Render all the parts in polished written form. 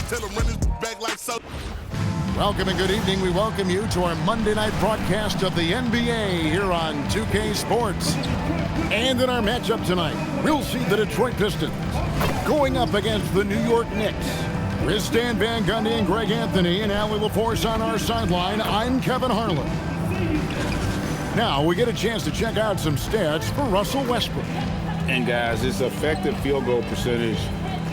Tell him run his back like so. Welcome and good evening. We welcome you to our Monday night broadcast of the NBA here on 2K Sports. And in our matchup tonight, we'll see the Detroit Pistons going up against the New York Knicks. With Stan Van Gundy and Greg Anthony and Allie LaForce on our sideline, I'm Kevin Harlan. Now we get a chance to check out some stats for Russell Westbrook. And guys, his effective field goal percentage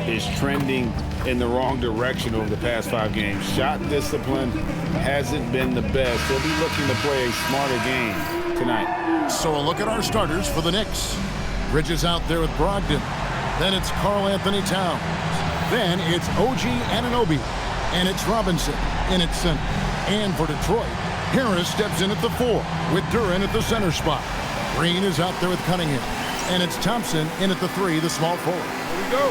is trending in the wrong direction over the past 5 games. Shot discipline hasn't been the best. He'll be looking to play a smarter game tonight. So a look at our starters for the Knicks. Bridges out there with Brogdon. Then it's Karl Anthony Towns. Then it's OG Anunoby. And it's Robinson in at center. And for Detroit, Harris steps in at the 4 with Duren at the center spot. Green is out there with Cunningham. And it's Thompson in at the 3, the small forward.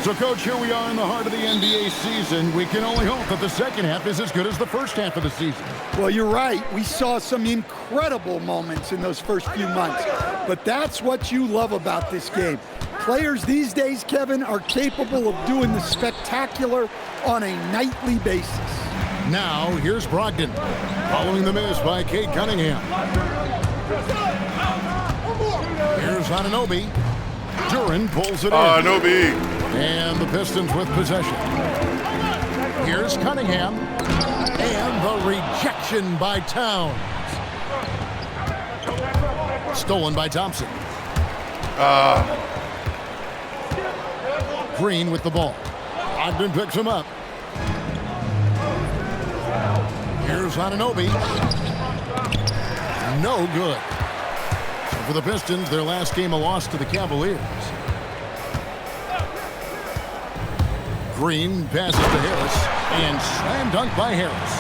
So, Coach, here we are in the heart of the NBA season. We can only hope that the second half is as good as the first half of the season. Well, you're right. We saw some incredible moments in those first few months. But that's what you love about this game. Players these days, Kevin, are capable of doing the spectacular on a nightly basis. Now, here's Brogdon, following the miss by Cade Cunningham. Here's Anunoby. Duren pulls it in. Anunoby. And the Pistons with possession. Here's Cunningham. And the rejection by Towns. Stolen by Thompson. Green with the ball. Ogden picks him up. Here's Anunoby. No good. So for the Pistons, their last game a loss to the Cavaliers. Green passes to Harris, and slam dunk by Harris.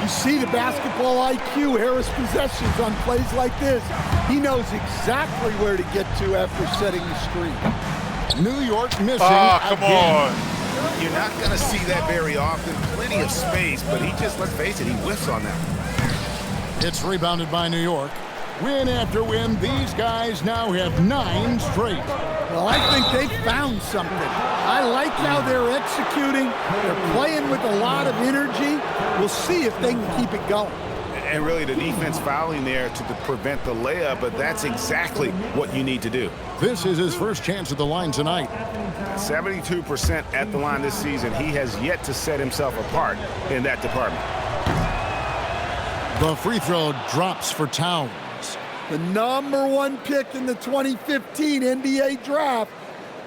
You see the basketball IQ Harris possessions on plays like this. He knows exactly where to get to after setting the screen. New York missing come again. on. You're not going to see that very often. Plenty of space, but he just, let's face it, he whiffs on that. It's rebounded by New York. Win after win, these guys now have 9 straight. Well, I think they found something. I like how they're executing. They're playing with a lot of energy. We'll see if they can keep it going. And really the defense fouling there to prevent the layup, but that's exactly what you need to do. This is his first chance at the line tonight. 72% at the line this season. He has yet to set himself apart in that department. The free throw drops for Towns. The #1 pick in the 2015 NBA draft,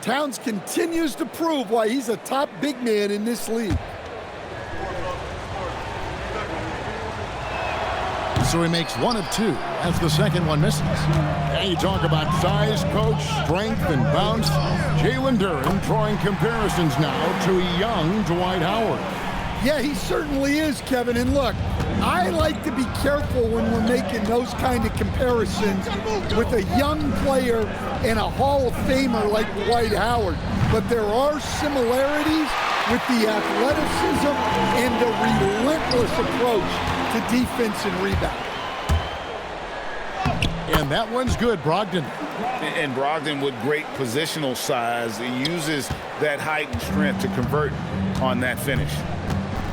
Towns continues to prove why he's a top big man in this league. So he makes 1 of 2 as the second one misses. And you talk about size, coach, strength, and bounce. Jalen Duren drawing comparisons now to a young Dwight Howard. Yeah, he certainly is, Kevin. And look, I like to be careful when we're making those kind of comparisons with a young player and a Hall of Famer like Dwight Howard. But there are similarities with the athleticism and the relentless approach to defense and rebound. And that one's good, Brogdon. And Brogdon with great positional size, he uses that height and strength to convert on that finish.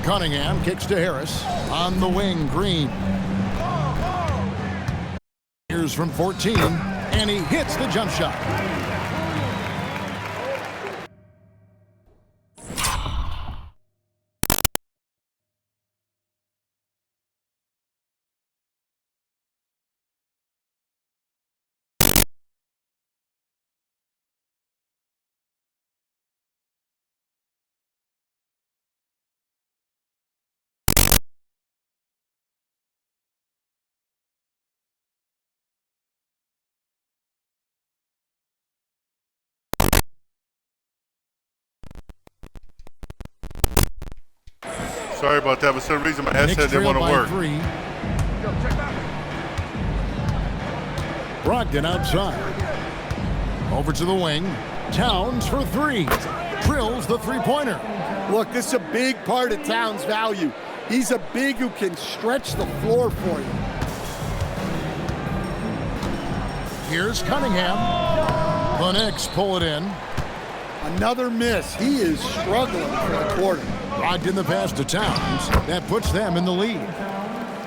Cunningham kicks to Harris. On the wing, Green. Here's from 14, and he hits the jump shot. Sorry about that, but for some reason my headset Knicks didn't want to trail by work. 3. Brogdon outside. Over to the wing. Towns for 3. Drills the three-pointer. Look, this is a big part of Towns' value. He's a big who can stretch the floor for you. Here's Cunningham. The Knicks pull it in. Another miss. He is struggling for the quarter. Locked in the pass to Towns. That puts them in the lead.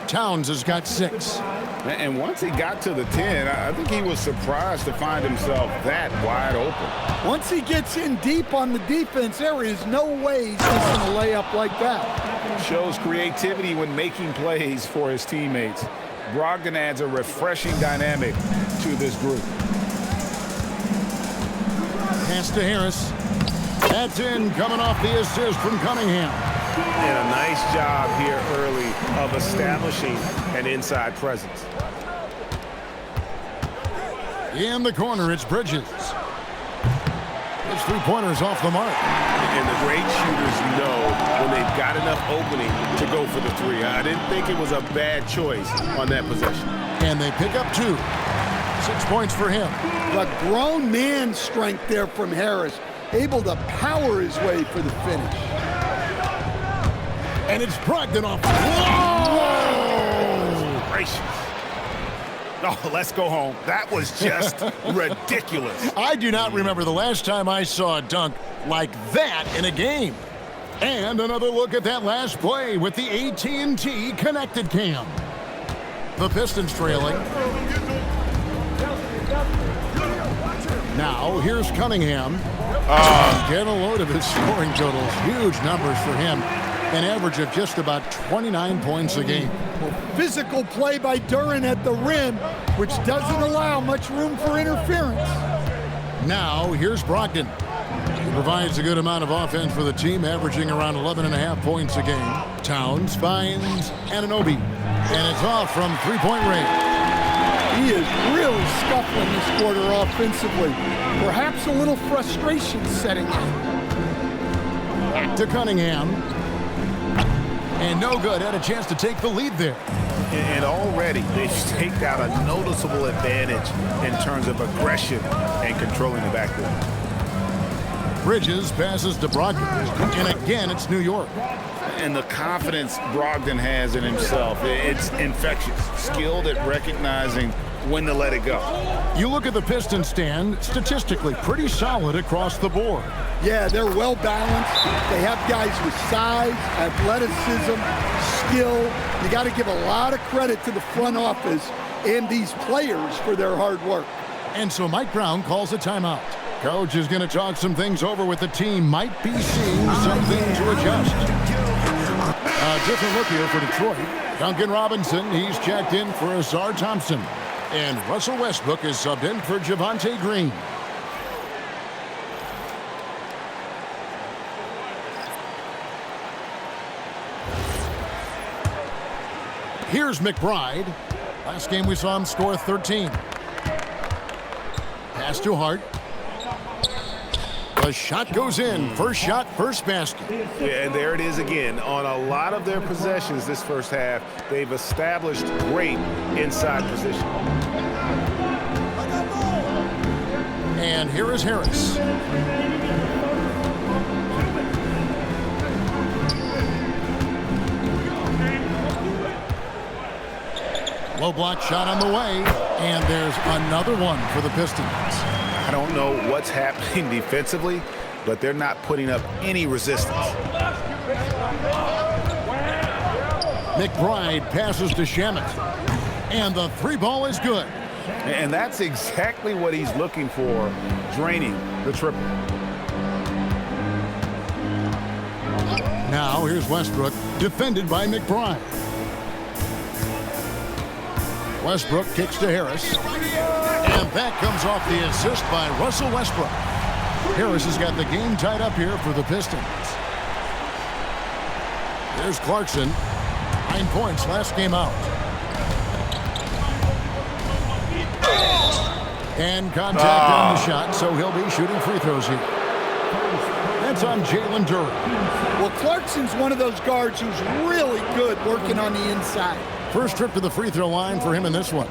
Towns has got 6. And once he got to the 10, I think he was surprised to find himself that wide open. Once he gets in deep on the defense, there is no way he's missing a layup like that. Shows creativity when making plays for his teammates. Brogdon adds a refreshing dynamic to this group. Pass to Harris. That's in, coming off the assist from Cunningham. And a nice job here early of establishing an inside presence. In the corner, it's Bridges. His three-pointer's off the mark. And the great shooters know when they've got enough opening to go for the 3. I didn't think it was a bad choice on that possession. And they pick up 2. 6 points for him. The grown man strength there from Harris, able to power his way for the finish. And it's Brogdon off. Whoa! Gracious. Oh, let's go home. That was just ridiculous. I do not remember the last time I saw a dunk like that in a game. And another look at that last play with the AT&T connected cam. The Pistons trailing. Now, here's Cunningham. Get a load of his scoring totals. Huge numbers for him. An average of just about 29 points a game. Well, physical play by Duren at the rim, which doesn't allow much room for interference. Now, here's Brogdon. He provides a good amount of offense for the team, averaging around 11.5 points a game. Towns finds Anunoby, and it's off from three-point range. He is really scuffling this quarter offensively. Perhaps a little frustration setting in. Back to Cunningham. And no good. Had a chance to take the lead there. And already they've staked out a noticeable advantage in terms of aggression and controlling the backcourt. Bridges passes to Brogdon. And again, it's New York. And the confidence Brogdon has in himself, it's infectious. Skilled at recognizing when to let it go. You look at the Pistons stand, statistically pretty solid across the board. Yeah, they're well balanced. They have guys with size, athleticism, skill. You got to give a lot of credit to the front office and these players for their hard work. And so Mike Brown calls a timeout. Coach is going to talk some things over with the team. Might be seeing something to adjust. A different look here for Detroit. Duncan Robinson, he's checked in for Azar Thompson. And Russell Westbrook is subbed in for Javonte Green. Here's McBride. Last game we saw him score 13. Pass to Hart. The shot goes in. First shot, first basket. Yeah, and there it is again. On a lot of their possessions this first half, they've established great inside position. And here is Harris. Low block shot on the way, and there's another one for the Pistons. I don't know what's happening defensively, but they're not putting up any resistance. McBride passes to Shamet, and the three ball is good. And that's exactly what he's looking for, draining the triple. Now here's Westbrook, defended by McBride. Westbrook kicks to Harris. And that comes off the assist by Russell Westbrook. Harris has got the game tied up here for the Pistons. There's Clarkson. 9 points last game out. And contact on the shot, so he'll be shooting free throws here. That's on Jalen Duren. Well, Clarkson's one of those guards who's really good working on the inside. First trip to the free throw line for him in this one.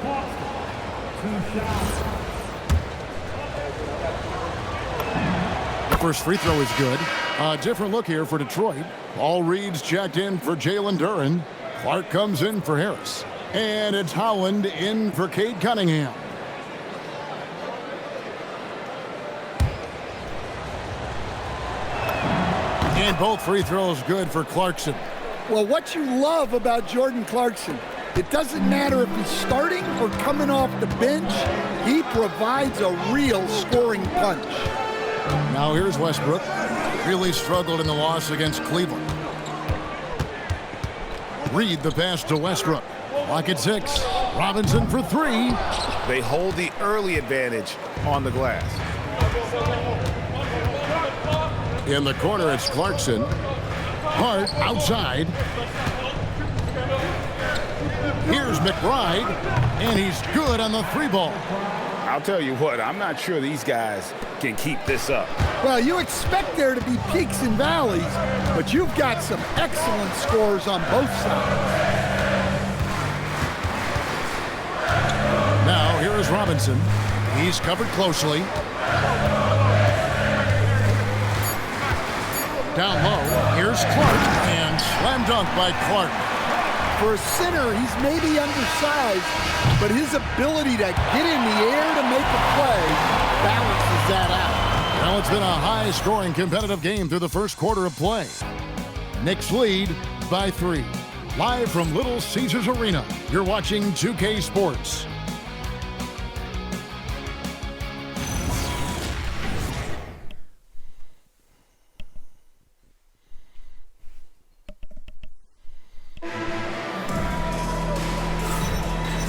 The first free throw is good. A different look here for Detroit. All reads checked in for Jalen Duren. Clark comes in for Harris. And it's Howland in for Cade Cunningham. And both free throws good for Clarkson. Well, what you love about Jordan Clarkson, it doesn't matter if he's starting or coming off the bench, he provides a real scoring punch. Now here's Westbrook. Really struggled in the loss against Cleveland. Reed the pass to Westbrook. Clock at 6. Robinson for 3. They hold the early advantage on the glass. In the corner, it's Clarkson. Hart outside. Here's McBride, and he's good on the 3-ball. I'll tell you what, I'm not sure these guys can keep this up. Well, you expect there to be peaks and valleys, but you've got some excellent scores on both sides. Now, here is Robinson. He's covered closely. Down low, here's Clark, and slam dunk by Clark. For a center, he's maybe undersized, but his ability to get in the air to make a play balances that out. Well, it's been a high-scoring competitive game through the first quarter of play. Knicks lead by 3. Live from Little Caesars Arena, you're watching 2K Sports.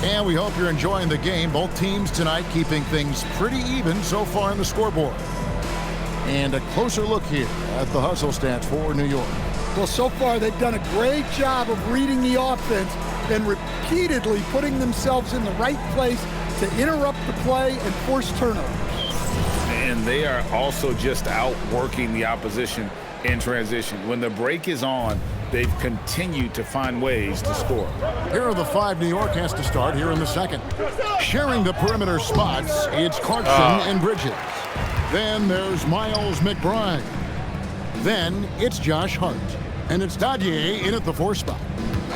And we hope you're enjoying the game. Both teams tonight keeping things pretty even so far on the scoreboard. And a closer look here at the hustle stats for New York. Well, so far they've done a great job of reading the offense and repeatedly putting themselves in the right place to interrupt the play and force turnovers. And they are also just outworking the opposition in transition. When the break is on, they've continued to find ways to score. Here are the 5 New York has to start here in the second. Sharing the perimeter spots, it's Clarkson and Bridges. Then there's Miles McBride. Then it's Josh Hart. And it's Dadier in at the 4 spot.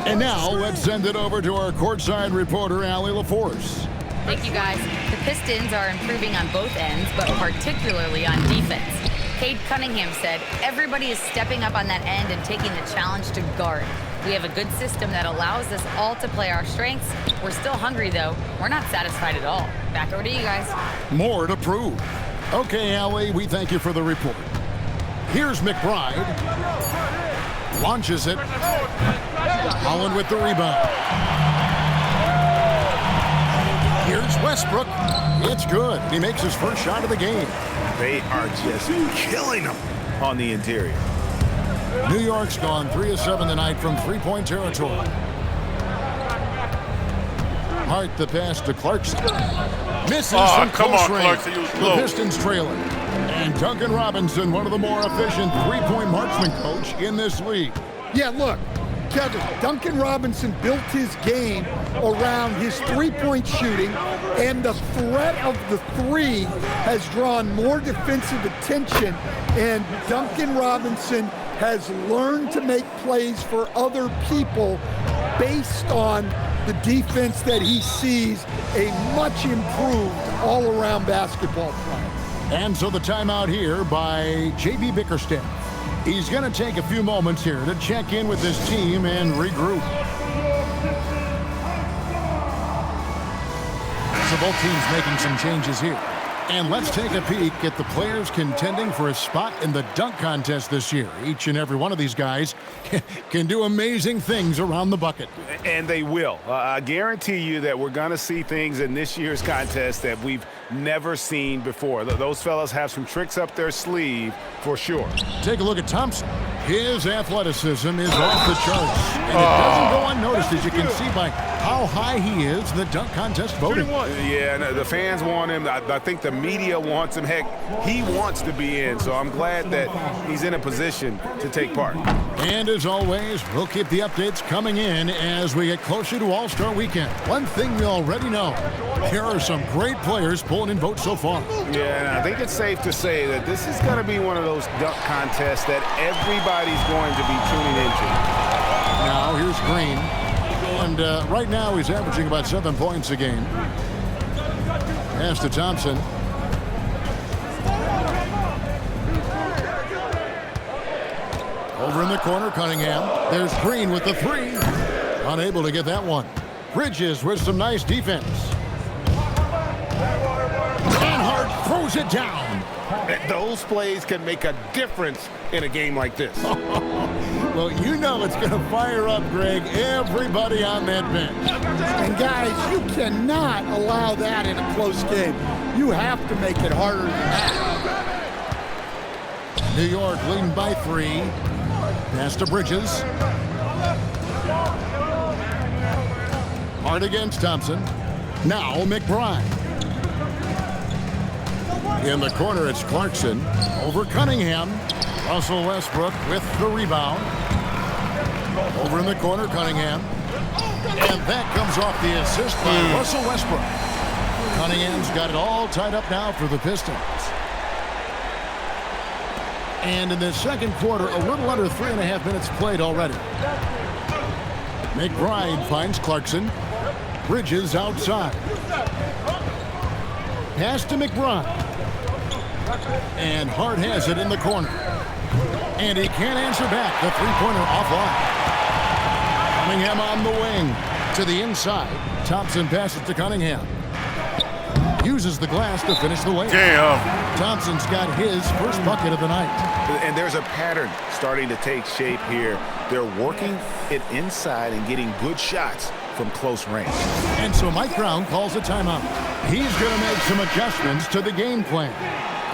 And now let's send it over to our courtside reporter, Allie LaForce. Thank you, guys. The Pistons are improving on both ends, but particularly on defense. Cade Cunningham said, everybody is stepping up on that end and taking the challenge to guard. We have a good system that allows us all to play our strengths. We're still hungry, though. We're not satisfied at all. Back over to you guys. More to prove. Okay, Allie, we thank you for the report. Here's McBride. Launches it. Holland with the rebound. Here's Westbrook. It's good. He makes his first shot of the game. They are just killing them on the interior. New York's gone 3 of 7 tonight from 3-point territory. Hart the pass to Clarkson. Misses from close range. The Pistons trailing. And Duncan Robinson, one of the more efficient 3-point marksman coach in this league. Yeah, look, Kevin, Duncan Robinson built his game around his 3-point shooting, and the threat of the 3 has drawn more defensive attention, and Duncan Robinson has learned to make plays for other people based on the defense that he sees a much improved all-around basketball player. And so the timeout here by J.B. Bickerstaff. He's going to take a few moments here to check in with his team and regroup. So both teams making some changes here. And let's take a peek at the players contending for a spot in the dunk contest this year. Each and every one of these guys can do amazing things around the bucket. And they will. I guarantee you that we're going to see things in this year's contest that we've never seen before. Those fellas have some tricks up their sleeve for sure. Take a look at Thompson. His athleticism is off the charts. And it doesn't go unnoticed, as you can see by how high he is in the dunk contest voting. Yeah, and the fans want him. I think the media wants him. Heck, he wants to be in. So I'm glad that he's in a position to take part. And as always, we'll keep the updates coming in as we get closer to All-Star Weekend. One thing we already know, here are some great players pulling in votes so far. Yeah, and I think it's safe to say that this is going to be one of those dunk contests that everybody's going to be tuning into. Now, here's Green. And right now, he's averaging about 7 points a game. Pass to Thompson. Over in the corner, Cunningham. There's Green with the three. Unable to get that one. Bridges with some nice defense. And Hart throws it down. Those plays can make a difference in a game like this. Well, you know it's going to fire up, Greg, everybody on that bench. And guys, you cannot allow that in a close game. You have to make it harder than that. New York leading by 3. Pass to Bridges. Hard against Thompson. Now McBride. In the corner, it's Clarkson. Over Cunningham. Russell Westbrook with the rebound. Over in the corner, Cunningham. And that comes off the assist by Russell Westbrook. Cunningham's got it all tied up now for the Pistons. And in the second quarter, a little under 3.5 minutes played already. McBride finds Clarkson. Bridges outside. Pass to McBride. And Hart has it in the corner. And he can't answer back. The three-pointer offline. Cunningham on the wing. To the inside. Thompson passes to Cunningham. Uses the glass to finish the layup. Damn. Thompson's got his first bucket of the night. And there's a pattern starting to take shape here. They're working it inside and getting good shots from close range. And so Mike Brown calls a timeout. He's going to make some adjustments to the game plan.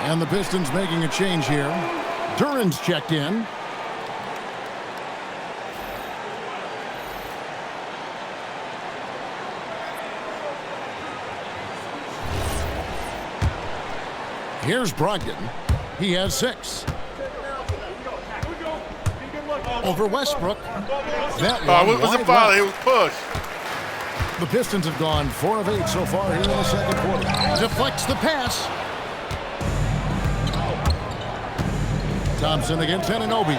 And the Pistons making a change here. Duran's checked in. Here's Brogdon. He has 6. Over Westbrook. That one was a wide foul. left. It was pushed. The Pistons have gone 4 of 8 so far here in the second quarter. Deflects the pass. Thompson against Anunoby.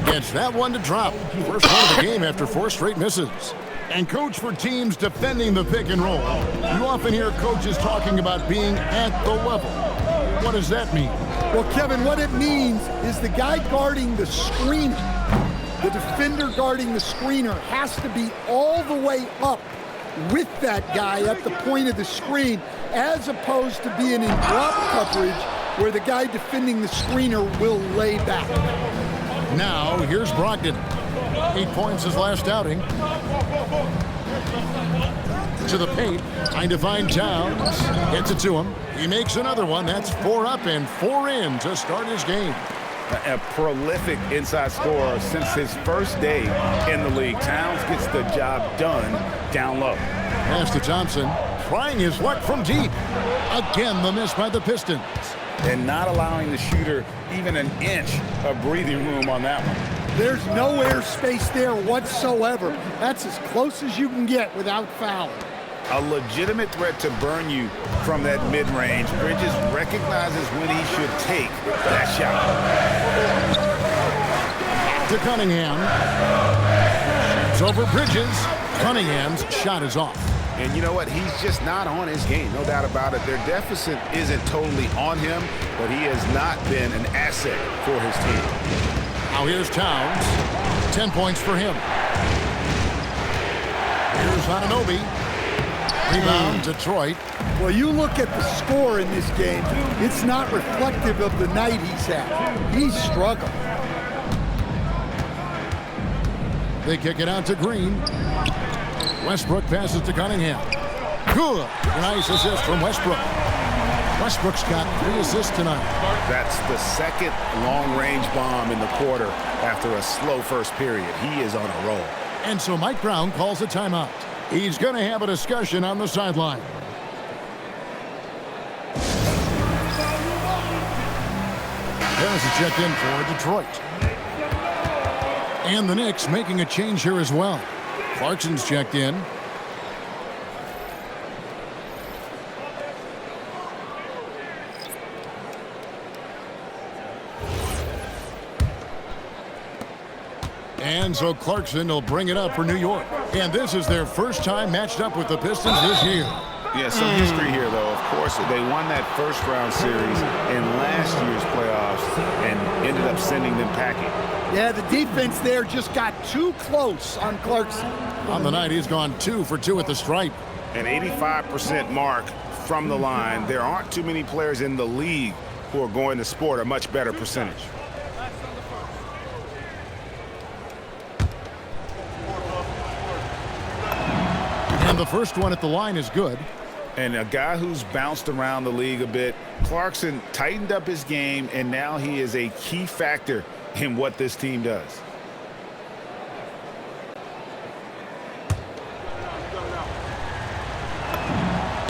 Gets that one to drop. First one of the game after 4 straight misses. And coach, for teams defending the pick and roll, you often hear coaches talking about being at the level. What does that mean? Well, Kevin, what it means is the guy guarding the screener, the defender guarding the screener, has to be all the way up with that guy at the point of the screen, as opposed to being in drop coverage where the guy defending the screener will lay back. Now, here's Brogdon. 8 points his last outing. To the paint, trying to find Towns. Gets it to him. He makes another one. That's 4 up and 4 in to start his game. A prolific inside scorer since his first day in the league. Towns gets the job done down low. Pass to Thompson, trying his luck from deep. Again, the miss by the Pistons. And not allowing the shooter even an inch of breathing room on that one. There's no air space there whatsoever. That's as close as you can get without fouling. A legitimate threat to burn you from that mid-range. Bridges recognizes when he should take that shot. To Cunningham. It's over Bridges. Cunningham's shot is off. And you know what? He's just not on his game, no doubt about it. Their deficit isn't totally on him, but he has not been an asset for his team. Now here's Towns. 10 points for him. Here's Anunoby. Rebound, Detroit. Well, you look at the score in this game, it's not reflective of the night he's had. He's struggled. They kick it out to Green. Westbrook passes to Cunningham. Good. Nice assist from Westbrook. Westbrook's got 3 assists tonight. That's the second long-range bomb in the quarter after a slow first period. He is on a roll. And so Mike Brown calls a timeout. He's going to have a discussion on the sideline. Harris is checked in for Detroit. And the Knicks making a change here as well. Clarkson's checked in. And so Clarkson will bring it up for New York. And this is their first time matched up with the Pistons this year. Yeah, some history here, though. Of course, they won that first-round series in last year's playoffs and ended up sending them packing. Yeah, the defense there just got too close on Clarkson. On the night, he's gone 2 for 2 at the stripe. An 85% mark from the line. There aren't too many players in the league who are going to sport a much better percentage. And the first one at the line is good. And a guy who's bounced around the league a bit, Clarkson tightened up his game, and now he is a key factor in what this team does.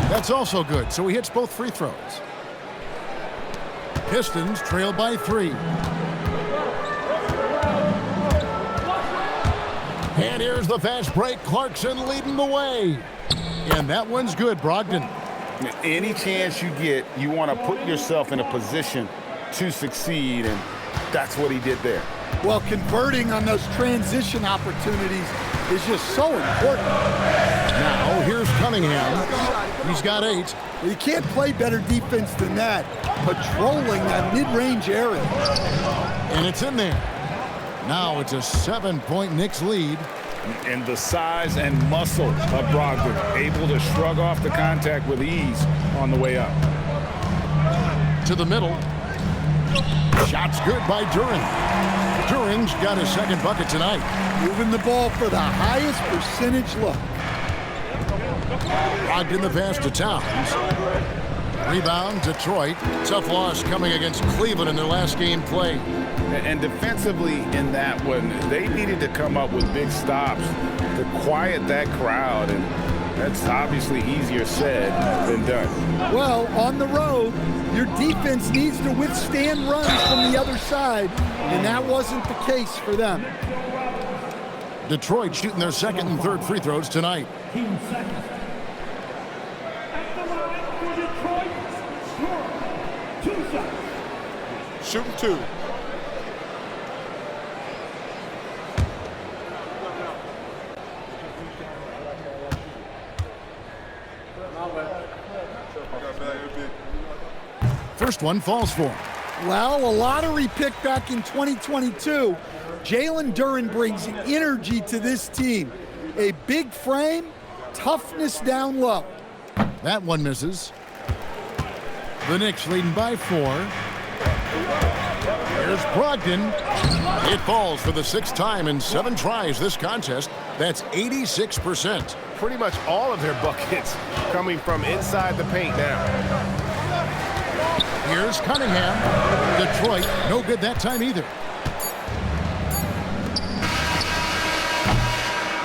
That's also good, so he hits both free throws. Pistons trail by 3. And here's the fast break. Clarkson leading the way. And that one's good, Brogdon. Any chance you get, you want to put yourself in a position to succeed, and that's what he did there. Well, converting on those transition opportunities is just so important. Now, here's Cunningham. He's got 8. You can't play better defense than that, patrolling that mid-range area. And it's in there. Now it's a 7-point Knicks lead. And the size and muscle of Brogdon, able to shrug off the contact with ease on the way up. To the middle. Shot's good by Duren. Duren's got his second bucket tonight. Moving the ball for the highest percentage look. Brogdon the pass to Towns. Rebound, Detroit. Tough loss coming against Cleveland in their last game played. And defensively in that one, they needed to come up with big stops to quiet that crowd, and that's obviously easier said than done. Well, on the road, your defense needs to withstand runs from the other side, and that wasn't the case for them. Detroit shooting their second and third free throws tonight. Shooting 2. First one falls for him. Well, a lottery pick back in 2022. Jalen Duren brings energy to this team. A big frame, toughness down low. That one misses. The Knicks leading by 4. Here's Brogdon. It falls for the 6th time in 7 tries this contest. That's 86%. Pretty much all of their buckets coming from inside the paint now. Here's Cunningham. Detroit, no good that time either.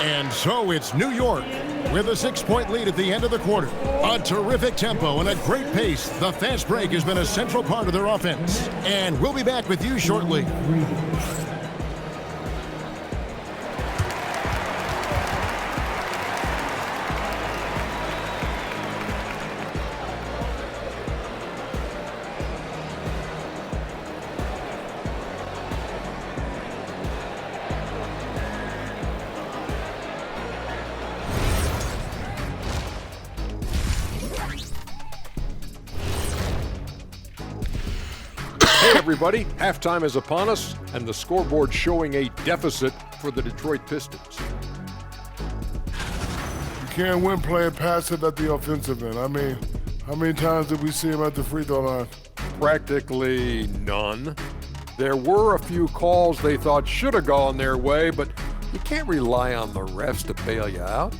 And so it's New York with a 6-point lead at the end of the quarter. A terrific tempo and a great pace. The fast break has been a central part of their offense. And we'll be back with you shortly. Hey everybody, halftime is upon us, and the scoreboard showing a deficit for the Detroit Pistons. You can't win playing passive at the offensive end. I mean, how many times did we see him at the free throw line? Practically none. There were a few calls they thought should have gone their way, but you can't rely on the refs to bail you out.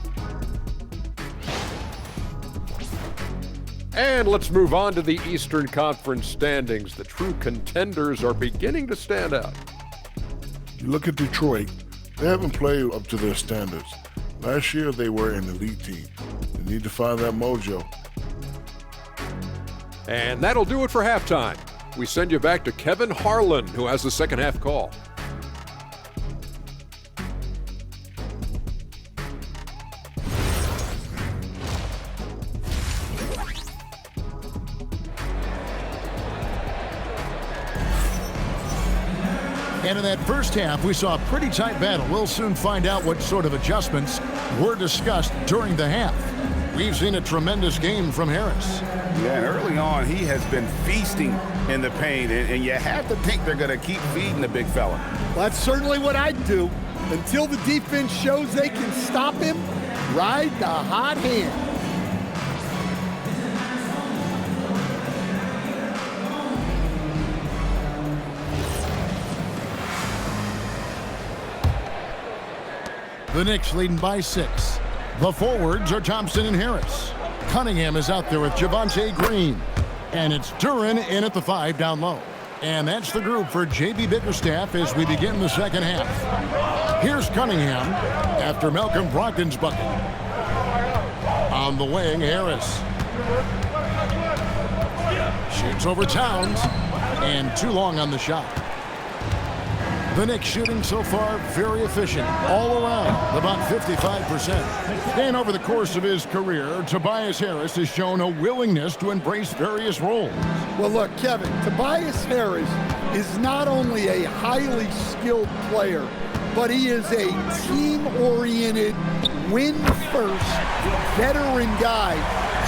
And let's move on to the Eastern Conference standings. The true contenders are beginning to stand out. You look at Detroit, they haven't played up to their standards. Last year, they were an elite team. They need to find that mojo. And that'll do it for halftime. We send you back to Kevin Harlan, who has the second half call. And in that first half, we saw a pretty tight battle. We'll soon find out what sort of adjustments were discussed during the half. We've seen a tremendous game from Harris. Yeah, and early on, he has been feasting in the paint, and you have to think they're going to keep feeding the big fella. Well, that's certainly what I'd do. Until the defense shows they can stop him, ride the hot hand. The Knicks leading by 6. The forwards are Thompson and Harris. Cunningham is out there with Javonte Green. And it's Duren in at the 5 down low. And that's the group for J.B. Bickerstaff as we begin the second half. Here's Cunningham after Malcolm Brogdon's bucket. On the wing, Harris. Shoots over Towns. And too long on the shot. The Knicks shooting so far very efficient all around, about 55%. And over the course of his career, Tobias Harris has shown a willingness to embrace various roles. Well, look, Kevin, Tobias Harris is not only a highly skilled player, but he is a team-oriented, win-first, veteran guy,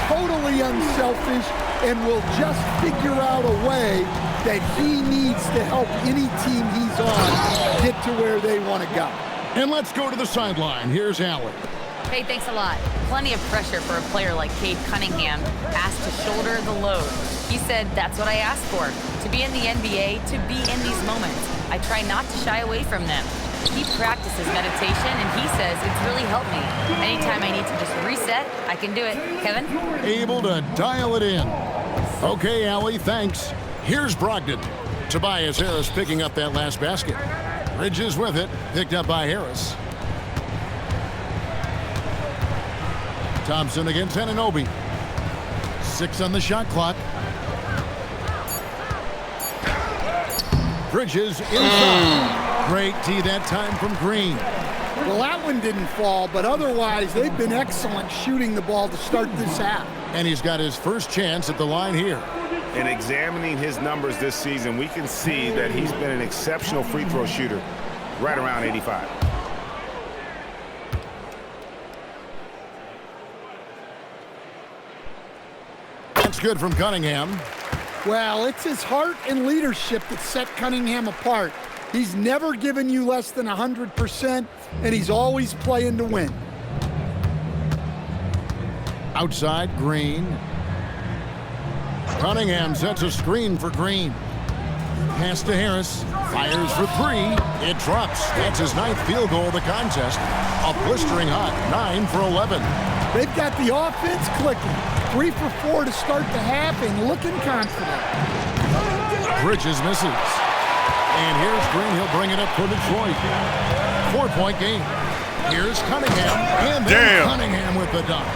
totally unselfish, and will just figure out a way that he needs to help any team he's on get to where they want to go. And let's go to the sideline. Here's Allen. Hey, thanks a lot. Plenty of pressure for a player like Cade Cunningham, asked to shoulder the load. He said, that's what I asked for, to be in the NBA, to be in these moments. I try not to shy away from them. He practices meditation, and he says it's really helped me. Anytime I need to just reset, I can do it. Kevin? Able to dial it in. Okay, Allie, thanks. Here's Brogdon. Tobias Harris picking up that last basket. Bridges with it, picked up by Harris. Thompson against Anunoby. 6 on the shot clock. Bridges inside. Great D that time from Green. Well, that one didn't fall, but otherwise they've been excellent shooting the ball to start this half. And he's got his first chance at the line here. In examining his numbers this season, we can see that he's been an exceptional free throw shooter, right around 85. That's good from Cunningham. Well, it's his heart and leadership that set Cunningham apart. He's never given you less than 100%, and he's always playing to win. Outside, Green. Cunningham sets a screen for Green. Pass to Harris. Fires for 3. It drops. That's his 9th field goal of the contest. A blistering hot 9 for 11. They've got the offense clicking. 3 for 4 to start the half and looking confident. Bridges misses. And here's Green. He'll bring it up for Detroit. 4-point game. Here's Cunningham. And then Cunningham with the dunk.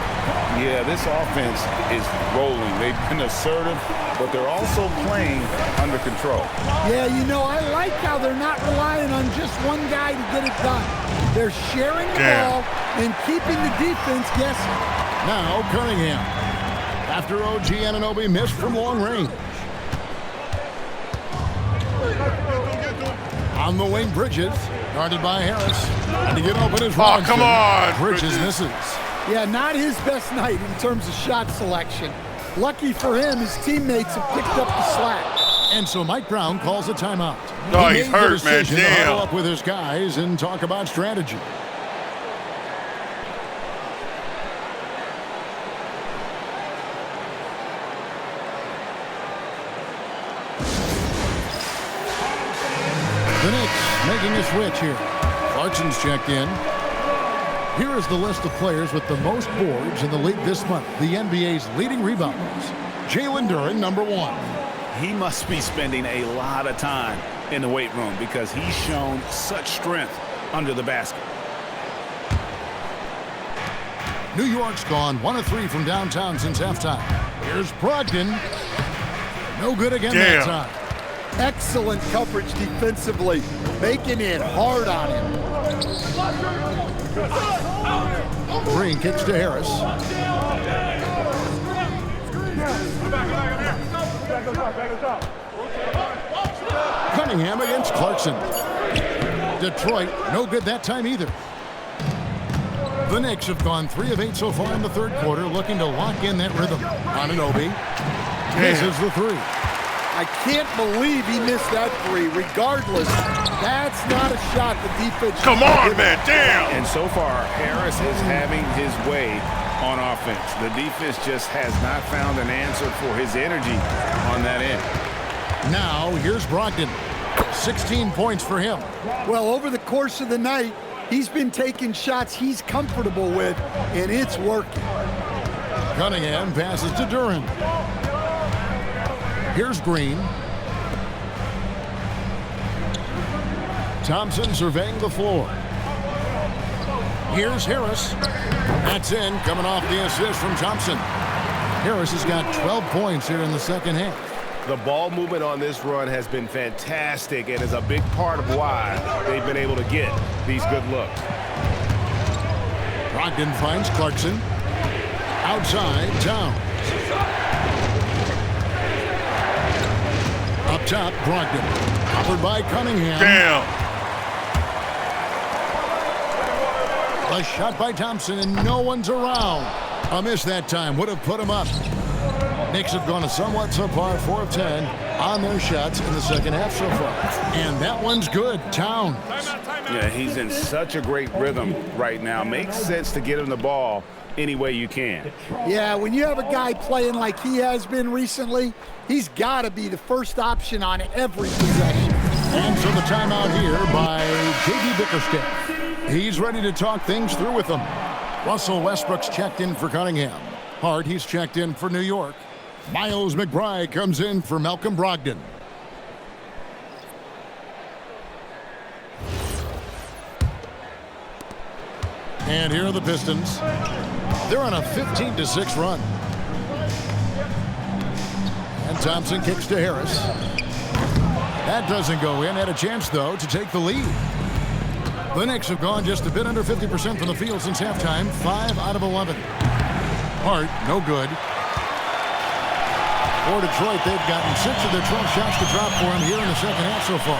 Yeah, this offense is rolling. They've been assertive, but they're also playing under control. Yeah, you know, I like how they're not relying on just one guy to get it done. They're sharing the ball and keeping the defense guessing. Now Cunningham. After OG Anunoby missed from long range. On the wing, Bridges. Guarded by Harris. And to get open is Robinson. Oh, come on. Bridges misses. Yeah, not his best night in terms of shot selection. Lucky for him, his teammates have picked up the slack. And so Mike Brown calls a timeout. Oh, He he's made the hurt, man. decision to Damn. huddle up with his guys and talk about strategy. The Knicks making a switch here. Clarkson's checked in. Here is the list of players with the most boards in the league this month. The NBA's leading rebounders. Jalen Duren, number 1. He must be spending a lot of time in the weight room because he's shown such strength under the basket. New York's gone 1 of 3 from downtown since halftime. Here's Brogdon. No good again that time. Excellent coverage defensively, making it hard on him. Green kicks to Harris. Cunningham against Clarkson. Detroit, no good that time either. The Knicks have gone 3 of 8 so far in the third quarter, looking to lock in that rhythm. Anunoby misses the three. I can't believe he missed that three. Regardless, that's not a shot the defense. Come on, man, damn! And so far, Harris is having his way on offense. The defense just has not found an answer for his energy on that end. Now, here's Brogdon. 16 points for him. Well, over the course of the night, he's been taking shots he's comfortable with, and it's working. Cunningham passes to Duran. Here's Green. Thompson surveying the floor. Here's Harris. That's in, coming off the assist from Thompson. Harris has got 12 points here in the second half. The ball movement on this run has been fantastic and is a big part of why they've been able to get these good looks. Brogdon finds Clarkson. Outside, Towns. Up top, Brogdon. Covered by Cunningham. Damn! A shot by Thompson, and no one's around. A miss that time would have put him up. Knicks have gone a somewhat subpar 4 of 10 on their shots in the second half so far. And that one's good. Towns. Yeah, he's in such a great rhythm right now. Makes sense to get him the ball any way you can. Yeah, when you have a guy playing like he has been recently, he's got to be the first option on every possession. And so the timeout here by J.D. Bickerstaff. He's ready to talk things through with them. Russell Westbrook's checked in for Cunningham. Hart, he's checked in for New York. Miles McBride comes in for Malcolm Brogdon. And here are the Pistons. They're on a 15-6 run. And Thompson kicks to Harris. That doesn't go in. Had a chance, though, to take the lead. The Knicks have gone just a bit under 50% from the field since halftime. 5 out of 11. Hart, no good. For Detroit, they've gotten 6 of their 12 shots to drop for him here in the second half so far.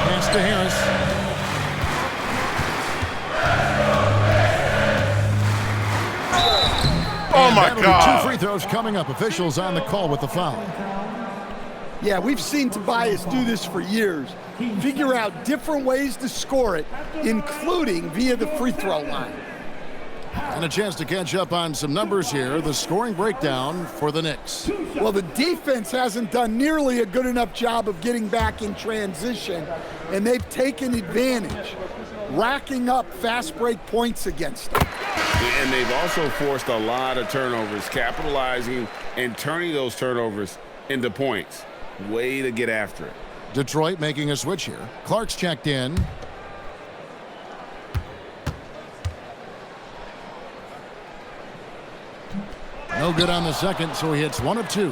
Pass to Harris. Oh, my God. 2 free throws coming up. Officials on the call with the foul. Yeah, we've seen Tobias do this for years. Figure out different ways to score it, including via the free throw line. And a chance to catch up on some numbers here. The scoring breakdown for the Knicks. Well, the defense hasn't done nearly a good enough job of getting back in transition, and they've taken advantage, racking up fast break points against them. And they've also forced a lot of turnovers, capitalizing and turning those turnovers into points. Way to get after it. Detroit making a switch here. Clark's checked in. No good on the second, so he hits 1 of 2.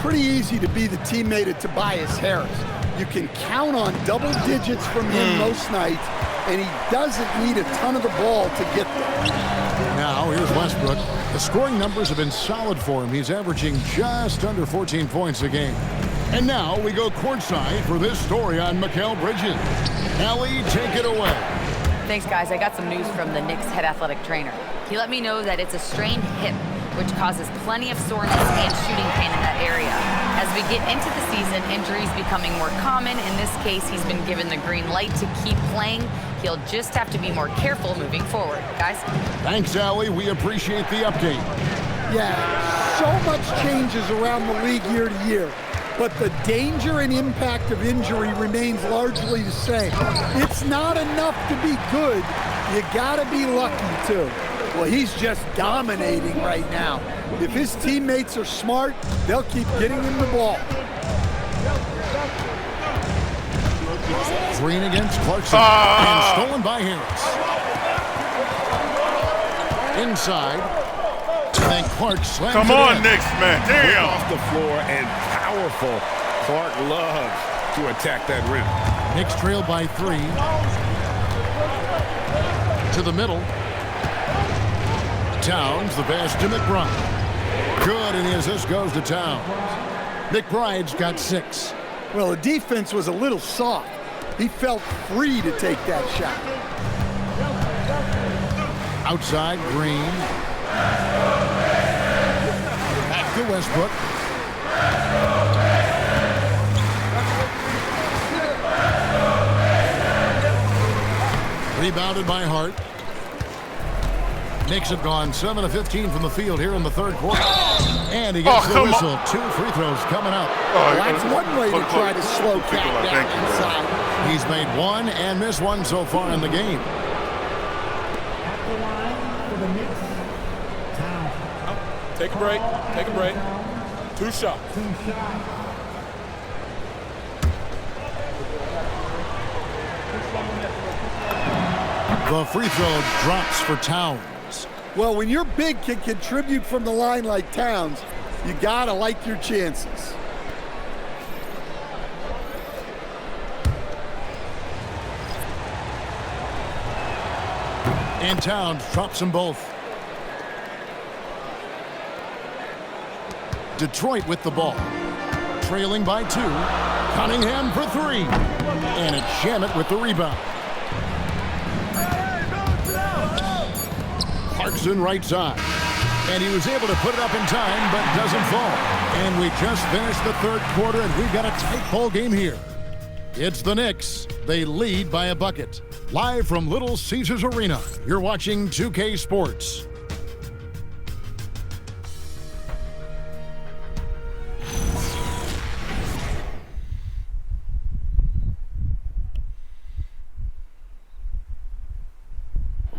Pretty easy to be the teammate of Tobias Harris. You can count on double digits from him most nights, and he doesn't need a ton of the ball to get there. Now, here's Westbrook. The scoring numbers have been solid for him. He's averaging just under 14 points a game. And now we go courtside for this story on Mikal Bridges. Allie, take it away. Thanks, guys. I got some news from the Knicks head athletic trainer. He let me know that it's a strained hip, which causes plenty of soreness and shooting pain in that area. As we get into the season, injuries becoming more common. In this case, he's been given the green light to keep playing. He'll just have to be more careful moving forward. Guys? Thanks, Allie. We appreciate the update. Yeah, so much changes around the league year to year, but the danger and impact of injury remains largely the same. It's not enough to be good. You gotta be lucky, too. Well, he's just dominating right now. If his teammates are smart, they'll keep getting him the ball. Green against Clarkson. And stolen by Harris. Inside. And then Clark slams Come it on, in. Knicks, man. Damn. Off the floor and powerful. Clark loves to attack that rim. Knicks trail by 3. To the middle. Towns, the pass to McBride. Good, and the assist goes to Towns. McBride's got 6. Well, the defense was a little soft. He felt free to take that shot. Outside, Green. Back to Westbrook. Rebounded by Hart. Knicks have gone 7 of 15 from the field here in the third quarter. And he gets the whistle. 2 free throws coming up. Well, that's one way to try to slow Cat down inside. He's made one and missed one so far in the game. Take a break. Take a break. 2 shots. The free throw drops for Towns. Well, when your big can contribute from the line like Towns, you gotta like your chances. And Towns drops them both. Detroit with the ball. Trailing by 2. Cunningham for 3. And it's Shamet with the rebound. Clarkson right side. And he was able to put it up in time, but doesn't fall. And we just finished the third quarter, and we've got a tight ball game here. It's the Knicks. They lead by a bucket. Live from Little Caesars Arena, you're watching 2K Sports.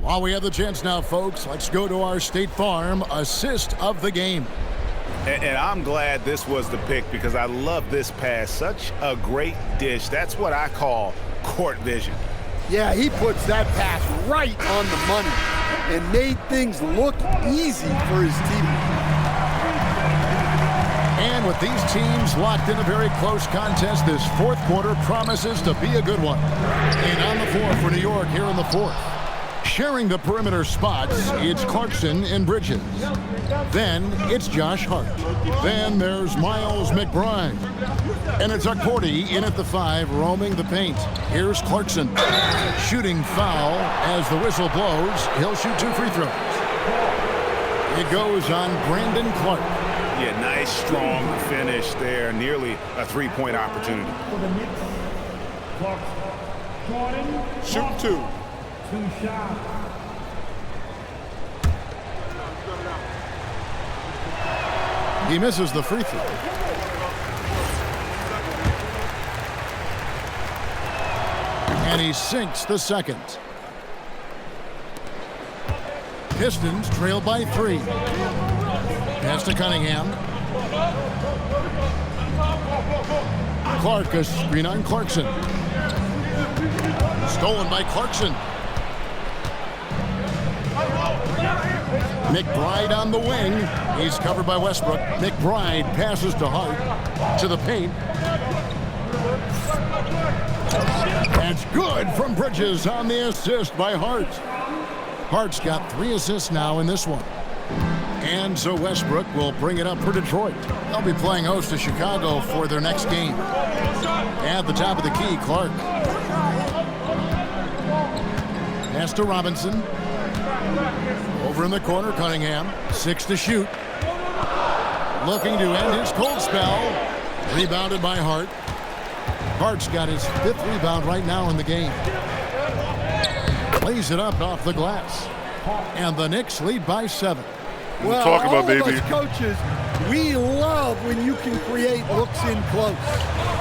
While we have the chance now, folks, let's go to our State Farm assist of the game. And I'm glad this was the pick because I love this pass. Such a great dish. That's what I call court vision. Yeah, he puts that pass right on the money and made things look easy for his team. And with these teams locked in a very close contest, this fourth quarter promises to be a good one. And on the floor for New York here in the fourth. Sharing the perimeter spots, it's Clarkson and Bridges. Then it's Josh Hart. Then there's Miles McBride. And it's Accordi in at the 5, roaming the paint. Here's Clarkson. Shooting foul as the whistle blows. He'll shoot 2 free throws. It goes on Brandon Clark. Yeah, nice, strong finish there. Nearly a 3-point opportunity. Shoot 2. He misses the free throw. And he sinks the second. Pistons trail by 3. Pass to Cunningham. Clark, a screen on Clarkson. Stolen by Clarkson. McBride on the wing. He's covered by Westbrook. McBride passes to Hart. To the paint. That's good from Bridges on the assist by Hart. Hart's got 3 assists now in this one. And so Westbrook will bring it up for Detroit. They'll be playing host to Chicago for their next game. At the top of the key, Clark. Pass to Robinson. Over in the corner, Cunningham. 6 to shoot. Looking to end his cold spell. Rebounded by Hart. Hart's got his 5th rebound right now in the game. Plays it up off the glass. And the Knicks lead by 7. Well, all of us coaches, we love when you can create looks in close.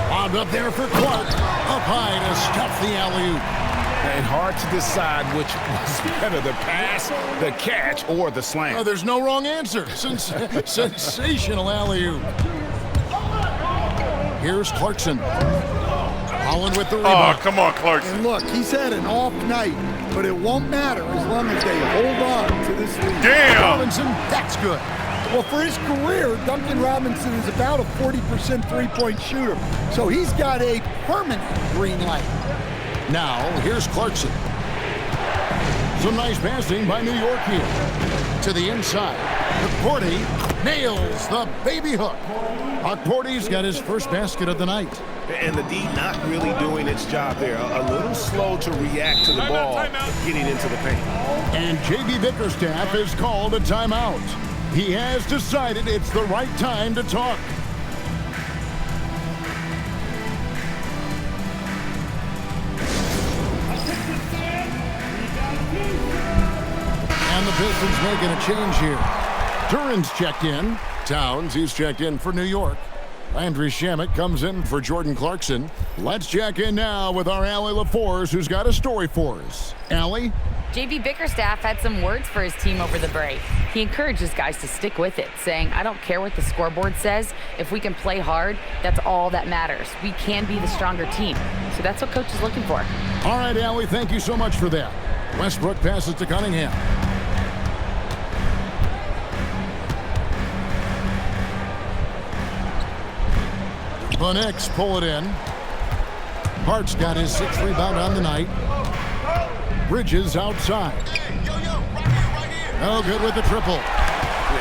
Bobbed up there for Clark. Up high to stuff the alley-oop. And hard to decide which was better, the pass, the catch, or the slam. Oh, there's no wrong answer. Sensational alley-oop. Here's Clarkson. Holland with the rebound. Oh, come on, Clarkson. And look, he's had an off night, but it won't matter as long as they hold on to this lead. Damn! Robinson, that's good. Well, for his career, Duncan Robinson is about a 40% three-point shooter, so he's got a permanent green light. Now, here's Clarkson. Some nice passing by New York here. To the inside. McCourty nails the baby hook. Okporty's got his first basket of the night. And the D not really doing its job there. A little slow to react to the ball getting into the paint. And J.B. Bickerstaff has called a timeout. He has decided it's the right time to talk. And the Pistons making a change here. Duran's checked in. Towns, he's checked in for New York. Landry Shamet comes in for Jordan Clarkson. Let's check in now with our Allie LaForce, who's got a story for us. Allie? J.B. Bickerstaff had some words for his team over the break. He encourages guys to stick with it, saying, I don't care what the scoreboard says. If we can play hard, that's all that matters. We can be the stronger team. So that's what coach is looking for. All right, Allie, thank you so much for that. Westbrook passes to Cunningham. The Knicks pull it in. Hart's got his 6th rebound on the night. Bridges outside. No good with the triple.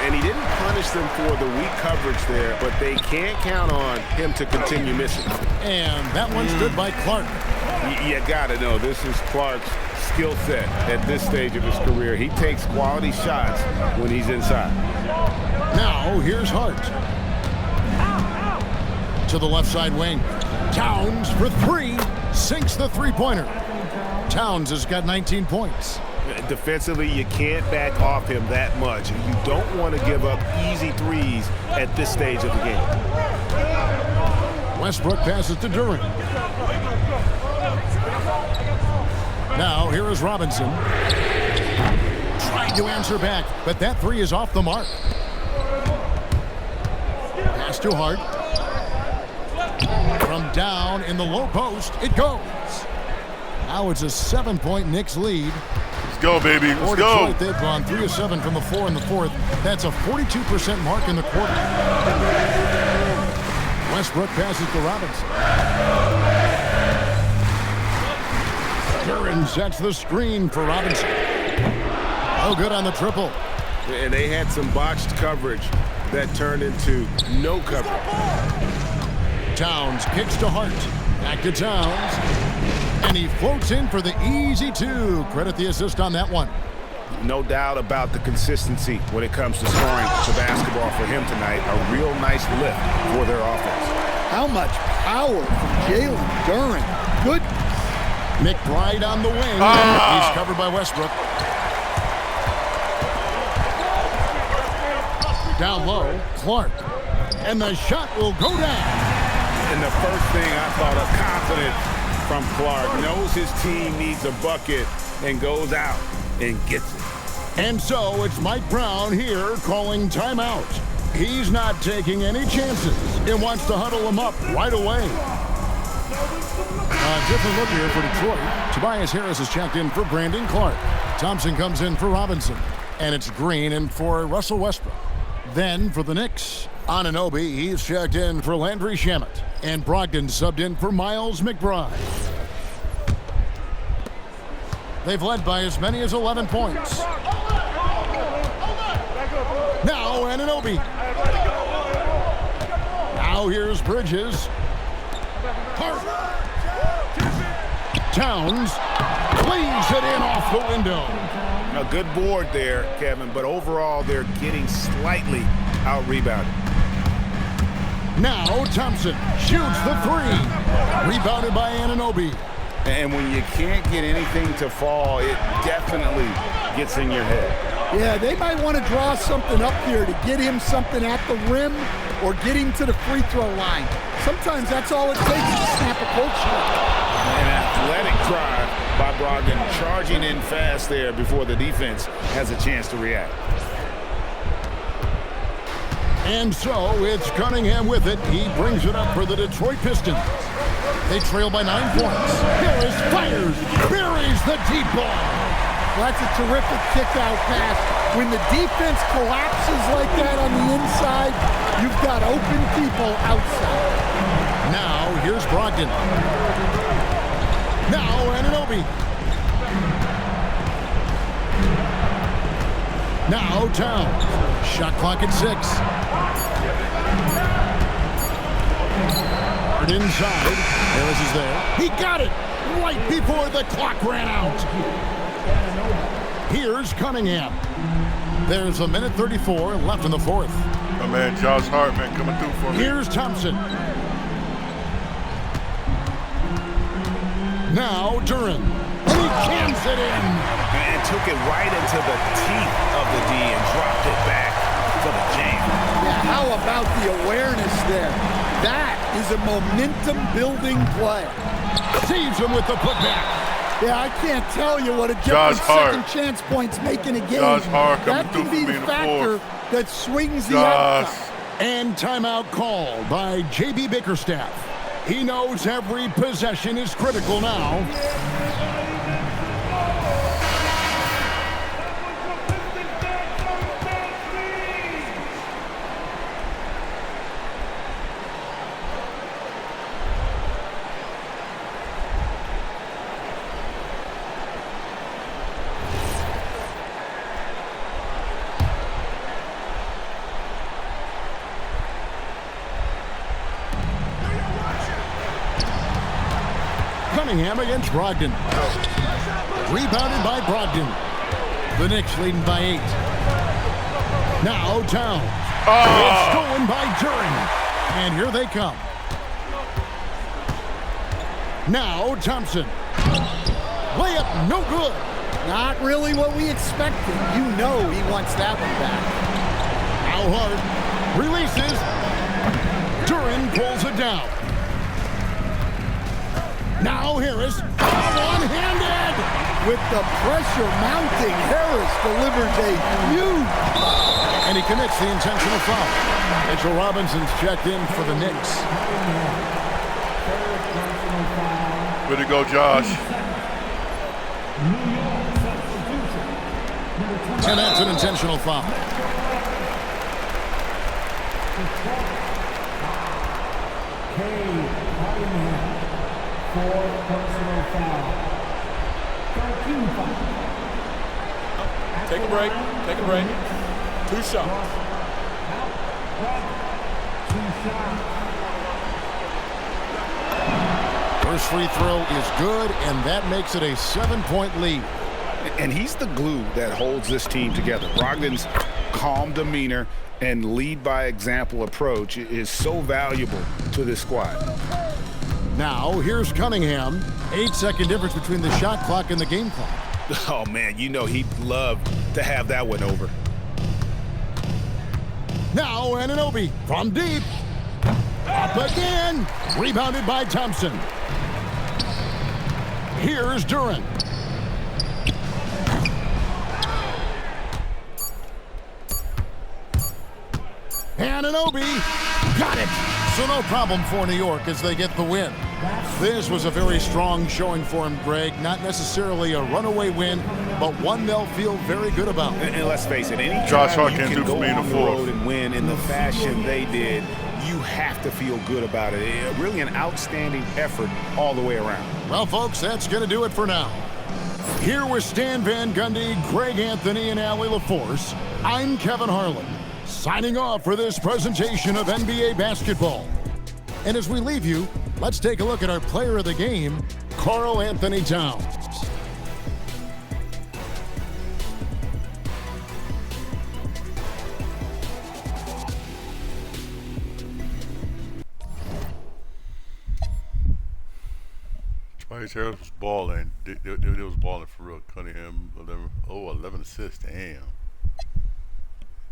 And he didn't punish them for the weak coverage there, but they can't count on him to continue missing. And that one's good by Clark. You got to know, this is Clark's skill set at this stage of his career. He takes quality shots when he's inside. Now, here's Hart. To the left side wing. Towns for 3. Sinks the three-pointer. Towns has got 19 points. Defensively, you can't back off him that much. You don't want to give up easy threes at this stage of the game. Westbrook passes to Durant. Now, here is Robinson. Trying to answer back, but that 3 is off the mark. Pass to Hart. From down in the low post, it goes. Now it's a 7-point Knicks lead. Let's go, baby. Let's go. Detroit, they've gone 3 of 7 from the floor in the 4th. That's a 42% mark in the quarter. Westbrook passes to Robinson. Duran sets the screen for Robinson. Oh, good on the triple. And they had some botched coverage that turned into no coverage. Towns kicks to Hart. Back to Towns. And he floats in for the easy 2. Credit the assist on that one. No doubt about the consistency when it comes to scoring the basketball for him tonight. A real nice lift for their offense. How much power from Jalen Duran. Good. McBride on the wing. He's covered by Westbrook. Down low, Clark. And the shot will go down. And the first thing I thought of, confidence from Clark. Knows his team needs a bucket and goes out and gets it. And so it's Mike Brown here calling timeout. He's not taking any chances and wants to huddle him up right away. A different look here for Detroit. Tobias Harris is checked in for Brandon Clark. Thompson comes in for Robinson. And it's Green in for Russell Westbrook. Then for the Knicks, Anunoby, he's checked in for Landry Shamet. And Brogdon subbed in for Miles McBride. They've led by as many as 11 points. Now Anunoby. Now here's Bridges. Hart. Towns cleans it in off the window. A good board there, Kevin, but overall they're getting slightly out-rebounded. Now Thompson shoots the 3. Rebounded by Anunoby. And when you can't get anything to fall, it definitely gets in your head. Yeah, they might want to draw something up here to get him something at the rim or get him to the free throw line. Sometimes that's all it takes to snap a cold shot. An athletic drive by Brogdon, charging in fast there before the defense has a chance to react. And so it's Cunningham with it. He brings it up for the Detroit Pistons. They trail by 9 points. Harris fires, buries the deep ball. That's a terrific kick-out pass. When the defense collapses like that on the inside, you've got open people outside. Now here's Brogdon. Now Anunoby. Now Towns. Shot clock at 6. Inside. Harris is there. He got it right before the clock ran out. Here's Cunningham. There's a minute 34 left in the fourth. My man Josh Hart, man, coming through for me. Here's Thompson. Now Duran. And he cans it in. And took it right into the teeth of the D and dropped it back for the jam. Yeah, how about the awareness there? That is a momentum-building play. Saves him with the putback. Yeah, I can't tell you what a difference second chance points make in a game. Josh Hart that can be the factor that swings the outcome. And timeout called by J.B. Bickerstaff. He knows every possession is critical now. Cunningham against Brogdon. Rebounded by Brogdon. The Knicks leading by 8. Now Towns. It's stolen by Duran. And here they come. Now Thompson. Layup no good. Not really what we expected. You know he wants that one back. Now Hart releases. Duran pulls it down. Now Harris, one-handed! With the pressure mounting, Harris delivers a huge... And he commits the intentional foul. Mitchell Robinson's checked in for the Knicks. Way to go, Josh. And that's an intentional foul. Take a break. Take a break. 2 shots. First free throw is good, and that makes it a 7-point lead. And he's the glue that holds this team together. Brogdon's calm demeanor and lead by example approach is so valuable to this squad. Now here's Cunningham. 8-second difference between the shot clock and the game clock. Oh, man, you know he'd love to have that one over. Now Anunoby from deep. Up again. Rebounded by Thompson. Here's Duran. Anunoby got it. So no problem for New York as they get the win. This was a very strong showing for him, Greg. Not necessarily a runaway win, but one they'll feel very good about. And let's face it, any Josh time Hart you can't can do go for me in on the the fourth. road and win in the fashion they did, you have to feel good about it. Really an outstanding effort all the way around. Well, folks, that's going to do it for now. Here with Stan Van Gundy, Greg Anthony, and Allie LaForce, I'm Kevin Harlan, signing off for this presentation of NBA basketball. And as we leave you, let's take a look at our player of the game, Karl Anthony Towns. Tobias Harris was balling. They was balling for real. Cunningham, 11 assists. Damn.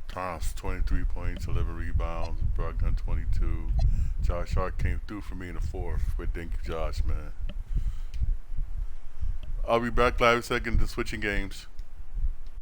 Thomas, 23 points, 11 rebounds. Brogdon, 22. Josh Hart came through for me in the fourth. But thank you, Josh, man. I'll be back live second to switching games.